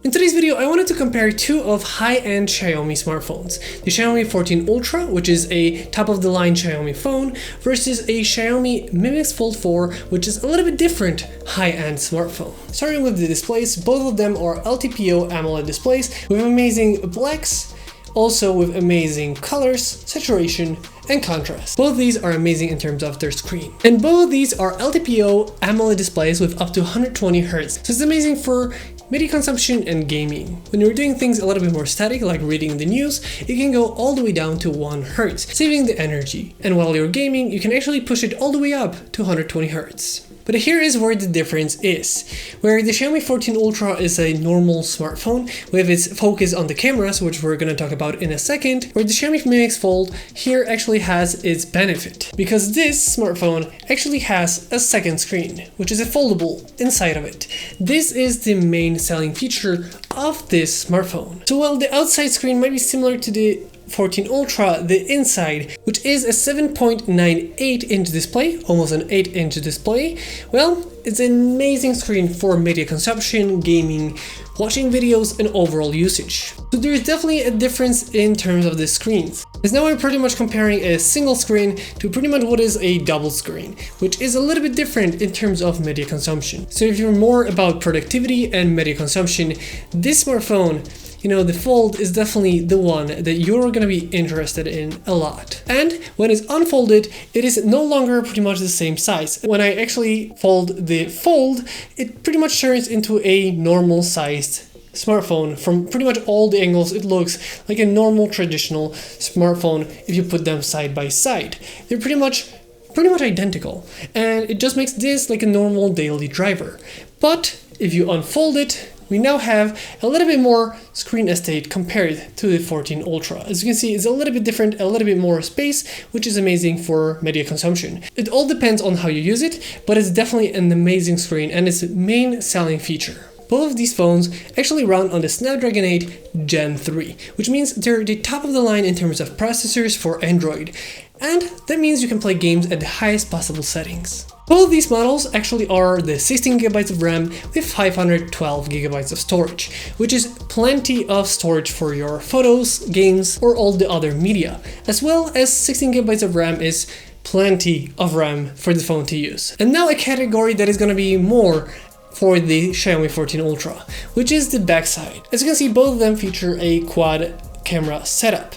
In today's video, I wanted to compare two of high-end Xiaomi smartphones. The Xiaomi 14 Ultra, which is a top-of-the-line Xiaomi phone, versus a Xiaomi Mi Mix Fold 4, which is a little bit different high-end smartphone. Starting with the displays, both of them are LTPO AMOLED displays with amazing blacks, also with amazing colors, saturation, and contrast. Both these are amazing in terms of their screen. And both of these are LTPO AMOLED displays with up to 120 Hz. So it's amazing for media consumption and gaming. When you're doing things a little bit more static, like reading the news, you can go all the way down to 1 Hz, saving the energy. And while you're gaming, you can actually push it all the way up to 120 Hz. But here is where the difference is, where the Xiaomi 14 Ultra is a normal smartphone with its focus on the cameras, which we're going to talk about in a second, where the Xiaomi Mi Mix Fold here actually has its benefit, because this smartphone actually has a second screen, which is a foldable inside of it. This is the main selling feature of this smartphone. So while the outside screen might be similar to the 14 Ultra, the inside, which is a 7.98 inch display, almost an 8-inch display, well, it's an amazing screen for media consumption, gaming, watching videos, and overall usage. So there's definitely a difference in terms of the screens. Because now we're pretty much comparing a single screen to pretty much what is a double screen, which is a little bit different in terms of media consumption. So if you're more about productivity and media consumption, this smartphone, the Fold is definitely the one that you're going to be interested in a lot. And when it's unfolded, it is no longer pretty much the same size. When I actually fold the Fold, it pretty much turns into a normal sized smartphone. From pretty much all the angles, it looks like a normal traditional smartphone if you put them side by side. They're pretty much identical, and it just makes this like a normal daily driver. But if you unfold it, we now have a little bit more screen estate compared to the 14 Ultra. As you can see, it's a little bit different, a little bit more space, which is amazing for media consumption. It all depends on how you use it, but it's definitely an amazing screen and its main selling feature. Both of these phones actually run on the Snapdragon 8 Gen 3, which means they're the top of the line in terms of processors for Android. And that means you can play games at the highest possible settings. Both of these models actually are the 16GB of RAM with 512GB of storage, which is plenty of storage for your photos, games, or all the other media, as well as 16GB of RAM is plenty of RAM for the phone to use. And now a category that is going to be more for the Xiaomi 14 Ultra, which is the backside. As you can see, both of them feature a quad camera setup,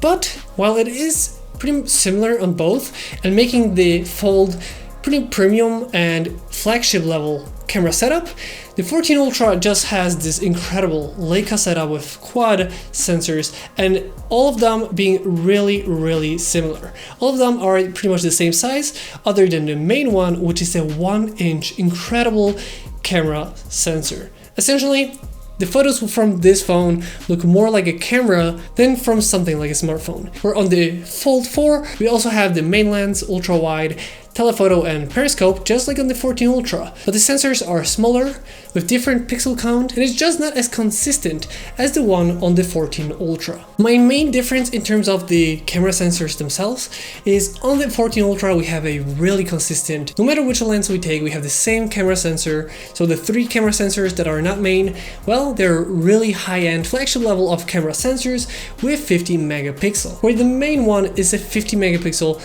but while it is pretty similar on both and making the Fold pretty premium and flagship level camera setup, the 14 Ultra just has this incredible Leica setup with quad sensors, and all of them being really similar. All of them are pretty much the same size, other than the main one, which is a 1-inch incredible camera sensor. Essentially, the photos from this phone look more like a camera than from something like a smartphone. Where on the Fold 4, we also have the main lens, ultra wide, telephoto, and periscope, just like on the 14 Ultra, but the sensors are smaller with different pixel count, and it's just not as consistent as the one on the 14 Ultra. My main difference in terms of the camera sensors themselves is on the 14 Ultra we have a really consistent, no matter which lens we take, we have the same camera sensor. So the 3 camera sensors that are not main, well, they're really high-end flagship level of camera sensors with 50 megapixel, where the main one is a 50 megapixel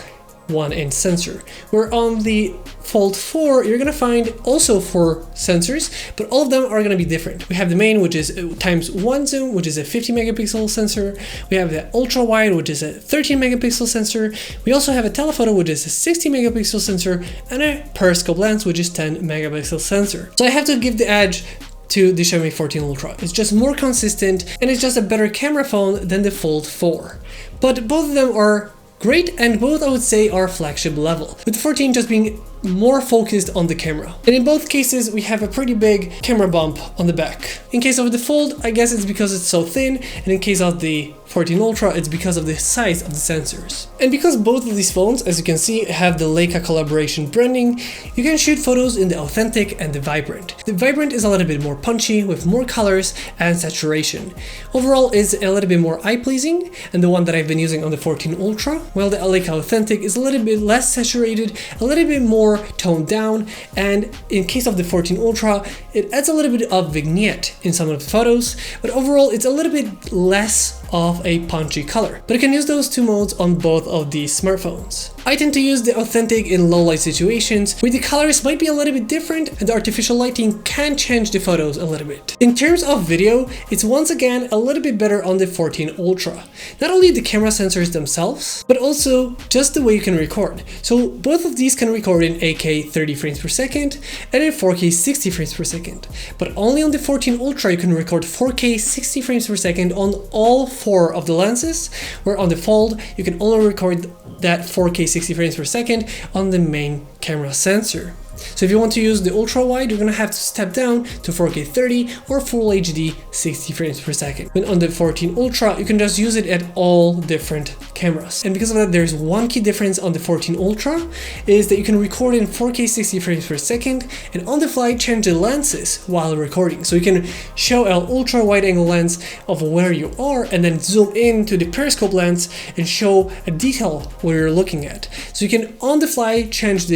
1-inch sensor. Where on the Fold 4, you're gonna find also 4 sensors, but all of them are gonna be different. We have the main, which is ×1 zoom, which is a 50 megapixel sensor. We have the ultra wide, which is a 13 megapixel sensor. We also have a telephoto, which is a 60 megapixel sensor, and a periscope lens, which is 10 megapixel sensor. So I have to give the edge to the Xiaomi 14 Ultra. It's just more consistent, and it's just a better camera phone than the Fold 4. But both of them are great, and both I would say are flagship level, with the 14 just being more focused on the camera. And in both cases, we have a pretty big camera bump on the back. In case of the Fold, I guess it's because it's so thin, and in case of the 14 Ultra, it's because of the size of the sensors. And because both of these phones, as you can see, have the Leica collaboration branding, you can shoot photos in the Authentic and the Vibrant. The Vibrant is a little bit more punchy, with more colors and saturation. Overall, it's a little bit more eye-pleasing, and the one that I've been using on the 14 Ultra, while the Leica Authentic is a little bit less saturated, a little bit more 4 toned down, and in case of the 14 Ultra, it adds a little bit of vignette in some of the photos, but overall it's a little bit less of a punchy color. But you can use those two modes on both of these smartphones. I tend to use the authentic in low light situations, where the colors might be a little bit different and the artificial lighting can change the photos a little bit. In terms of video, it's once again a little bit better on the 14 Ultra. Not only the camera sensors themselves, but also just the way you can record. So both of these can record in 8K 30 frames per second and in 4K 60 frames per second. But only on the 14 Ultra you can record 4K 60 frames per second on all 4 of the lenses, where on the Fold you can only record that 4K 60 frames per second on the main camera sensor. So if you want to use the ultra wide, you're gonna have to step down to 4K 30 or Full HD 60 frames per second. When on the 14 Ultra, you can just use it at all different cameras. And because of that, there's one key difference on the 14 Ultra, is that you can record in 4K 60 frames per second and on the fly change the lenses while recording. So you can show an ultra wide angle lens of where you are and then zoom into the periscope lens and show a detail where you're looking at. So you can on the fly change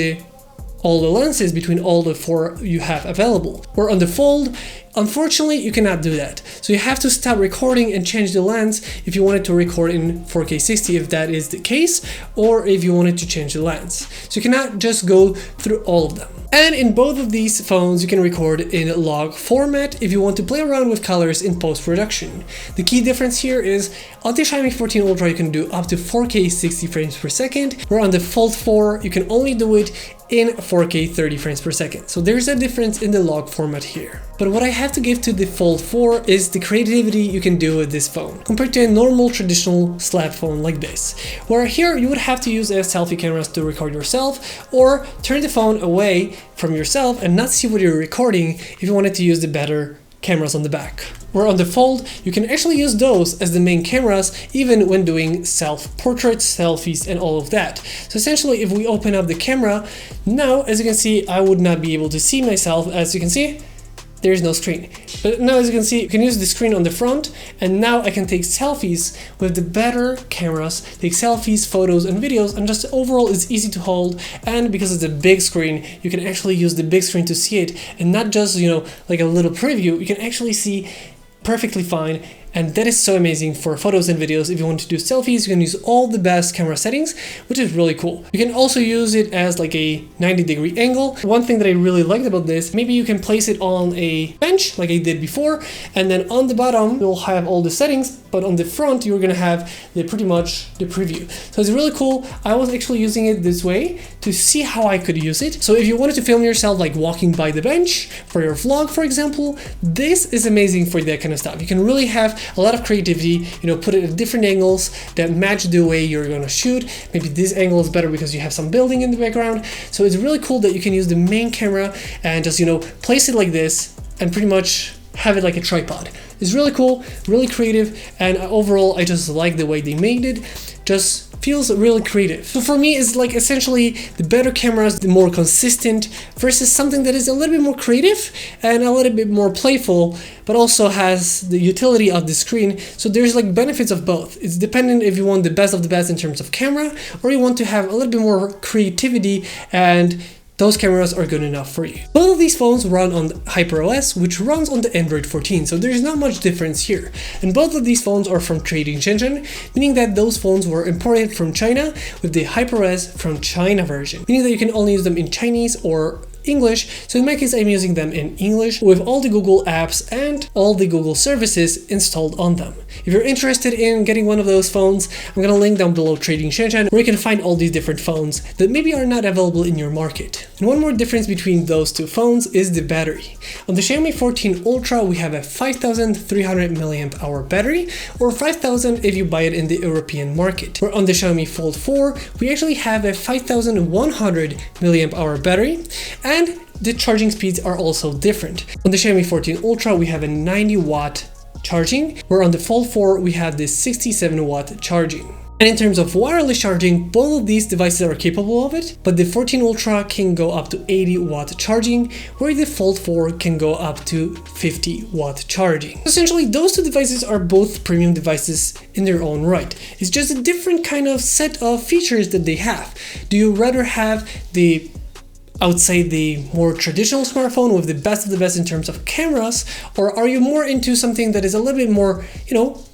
all the lenses between all the 4 you have available. Or on the Fold, unfortunately, you cannot do that. So you have to stop recording and change the lens if you wanted to record in 4K 60, if that is the case, or if you wanted to change the lens. So you cannot just go through all of them. And in both of these phones, you can record in log format if you want to play around with colors in post-production. The key difference here is on the Xiaomi 14 Ultra, you can do up to 4K 60 frames per second, where on the Fold 4, you can only do it in 4K 30 frames per second. So there's a difference in the log format here. But what I have to give to the Fold 4 is the creativity you can do with this phone, compared to a normal traditional slab phone like this, where here you would have to use a selfie cameras to record yourself, or turn the phone away from yourself and not see what you're recording if you wanted to use the better cameras on the back. Where on the Fold, you can actually use those as the main cameras even when doing self-portraits, selfies, and all of that. So essentially, if we open up the camera, now as you can see, I would not be able to see myself. As you can see, there is no screen. But now as you can see, you can use the screen on the front, and now I can take selfies with the better cameras, take selfies, photos, and videos, and just overall it's easy to hold, and because it's a big screen, you can actually use the big screen to see it, and not just, like a little preview, you can actually see perfectly fine. And that is so amazing for photos and videos. If you want to do selfies, you can use all the best camera settings, which is really cool. You can also use it as like a 90-degree angle. One thing that I really liked about this, maybe you can place it on a bench like I did before, and then on the bottom, you'll have all the settings, but on the front, you're gonna have pretty much the preview. So it's really cool. I was actually using it this way to see how I could use it. So if you wanted to film yourself like walking by the bench for your vlog, for example, this is amazing for that kind of stuff. You can really have a lot of creativity, put it at different angles that match the way you're gonna shoot. Maybe this angle is better because you have some building in the background. So it's really cool that you can use the main camera and just, place it like this and pretty much have it like a tripod. It's really cool, really creative, and overall I just like the way they made it. Just feels really creative. So for me, it's like essentially the better cameras, the more consistent, versus something that is a little bit more creative and a little bit more playful, but also has the utility of the screen. So there's like benefits of both. It's dependent if you want the best of the best in terms of camera, or you want to have a little bit more creativity, and those cameras are good enough for you. Both of these phones run on HyperOS, which runs on the Android 14, so there's not much difference here. And both of these phones are from Trading Shenzhen, meaning that those phones were imported from China with the HyperOS from China version, meaning that you can only use them in Chinese or English. So in my case, I'm using them in English with all the Google apps and all the Google services installed on them. If you're interested in getting one of those phones, I'm gonna link down below Trading Shenzhen, where you can find all these different phones that maybe are not available in your market. And one more difference between those two phones is the battery. On the Xiaomi 14 Ultra, we have a 5300 mAh battery, or 5000 if you buy it in the European market. Where on the Xiaomi Fold 4, we actually have a 5100 mAh battery, and the charging speeds are also different. On the Xiaomi 14 Ultra, we have a 90-watt charging, where on the Fold 4, we have this 67-watt charging. And in terms of wireless charging, both of these devices are capable of it, but the 14 Ultra can go up to 80-watt charging, where the Fold 4 can go up to 50-watt charging. Essentially, those two devices are both premium devices in their own right. It's just a different kind of set of features that they have. Do you rather have the I would say the more traditional smartphone with the best of the best in terms of cameras, or are you more into something that is a little bit more,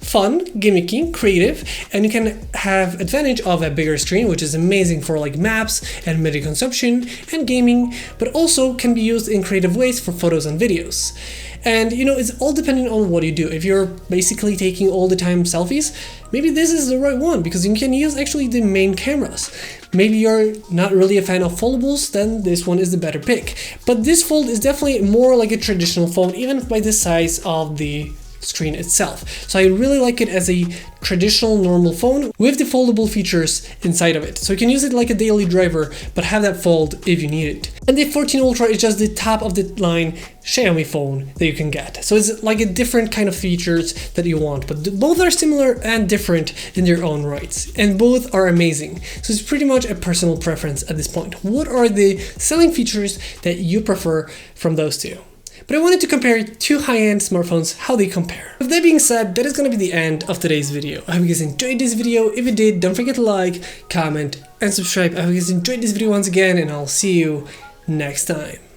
fun, gimmicky, creative, and you can have advantage of a bigger screen, which is amazing for like maps and media consumption and gaming, but also can be used in creative ways for photos and videos. And it's all depending on what you do. If you're basically taking all the time selfies, maybe this is the right one because you can use actually the main cameras. Maybe you're not really a fan of foldables, then this one is the better pick. But this Fold is definitely more like a traditional phone, even by the size of the screen itself. So I really like it as a traditional normal phone with the foldable features inside of it. So you can use it like a daily driver, but have that fold if you need it. And the 14 Ultra is just the top of the line Xiaomi phone that you can get. So it's like a different kind of features that you want, but both are similar and different in their own rights. And both are amazing. So it's pretty much a personal preference at this point. What are the selling features that you prefer from those two? But I wanted to compare two high-end smartphones, how they compare. With that being said, that is going to be the end of today's video. I hope you guys enjoyed this video. If you did, don't forget to like, comment, and subscribe. I hope you guys enjoyed this video once again, and I'll see you next time.